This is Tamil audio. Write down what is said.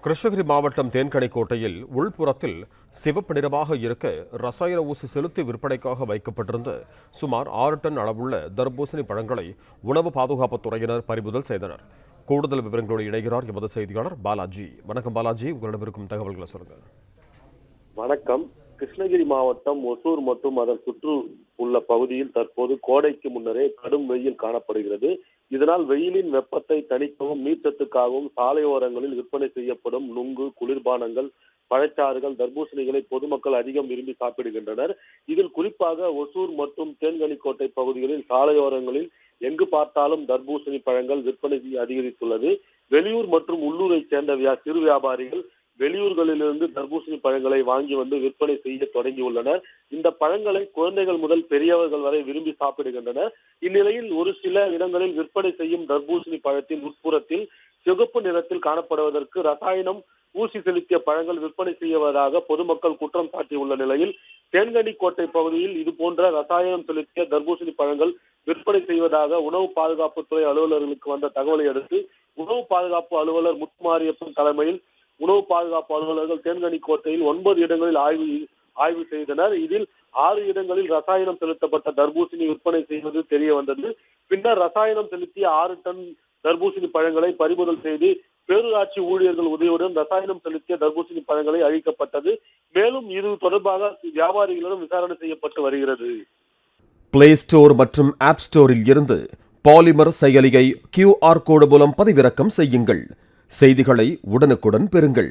கிருஷ்ணகிரி மாவட்டம் தேன்கனிக்கோட்டையில் உள்புறத்தில் சிவப்பு நிறமாக இருக்க ரசாயன ஊசி செலுத்தி விற்பனைக்காக வைக்கப்பட்டிருந்த சுமார் 6 டன் அளவுள்ள தர்பூசணி பழங்களை உணவு பாதுகாப்புத் துறையினர் பறிமுதல் செய்தனர். கூடுதல் விவரங்களோடு இணைகிறார் எமது செய்தியாளர் பாலாஜி. வணக்கம் பாலாஜி, உங்களிடம் இருக்கும் தகவல்களை சொல்லுங்கள். வணக்கம். கிருஷ்ணகிரி மாவட்டம் ஒசூர் மற்றும் அதன் சுற்று உள்ள பகுதியில் தற்போது கோடைக்கு முன்னரே கடும் வெயில் காணப்படுகிறது. இதனால் வெயிலின் வெப்பத்தை தணிக்கவும் நீர்ச்சத்துக்காகவும் சாலையோரங்களில் விற்பனை செய்யப்படும் நுங்கு, குளிர்பானங்கள், பழச்சாறுகள், தர்பூசணிகளை பொதுமக்கள் அதிகம் விரும்பி சாப்பிடுகின்றனர். இதில் குறிப்பாக ஒசூர் மற்றும் தேன்கனிக்கோட்டை பகுதிகளில் சாலையோரங்களில் எங்கு பார்த்தாலும் தர்பூசணி பழங்கள் விற்பனை அதிகரித்துள்ளது. வெளியூர் மற்றும் உள்ளூரை சேர்ந்த சிறு வியாபாரிகள் வெளியூர்களிலிருந்து தர்பூசணி பழங்களை வாங்கி வந்து விற்பனை செய்ய தொடங்கியுள்ளனர். இந்த பழங்களை குழந்தைகள் முதல் பெரியவர்கள் வரை விரும்பி சாப்பிடுகின்றனர். இந்நிலையில் ஒரு சில இடங்களில் விற்பனை செய்யும் தர்பூசணி பழத்தின் உட்புறத்தில் சிவப்பு நிறத்தில் காணப்படுவதற்கு ரசாயனம் ஊசி செலுத்திய பழங்கள் விற்பனை செய்வதாக பொதுமக்கள் குற்றம் சாட்டியுள்ள நிலையில் தேன்கனிக்கோட்டை பகுதியில் இதுபோன்ற ரசாயனம் செலுத்திய தர்பூசணி பழங்கள் விற்பனை செய்வதாக உணவு பாதுகாப்புத்துறை அலுவலர்களுக்கு வந்த தகவலை அடுத்து உணவு பாதுகாப்பு அலுவலர் முத்துமாரியப்பன் தலைமையில் உணவு பாதுகாப்பு அலுவலர்கள் தேன்கனிக்கோட்டையில் 9 இடங்களில் ஆய்வு செய்தனர். இதில் 6 இடங்களில் ரசாயனம் செலுத்தப்பட்ட தர்பூசணி விற்பனை செய்வது தெரிய வந்தது. பின்னர் ரசாயனம் செலுத்திய 6 டன் தர்பூசணி பழங்களை பறிமுதல் செய்து பேரூராட்சி ஊழியர்கள் உதவியுடன் ரசாயனம் செலுத்திய தர்பூசணி பழங்களை அழிக்கப்பட்டது. மேலும் இது தொடர்பாக வியாபாரிகளிடம் விசாரணை செய்யப்பட்டு வருகிறது. பிளே ஸ்டோர் மற்றும் ஆப் ஸ்டோரில் இருந்து பாலிமர் செயலியை QR கோடு மூலம் பதிவிறக்கம் செய்யுங்கள். செய்திகளை உடனுக்குடன் பெறுங்கள்.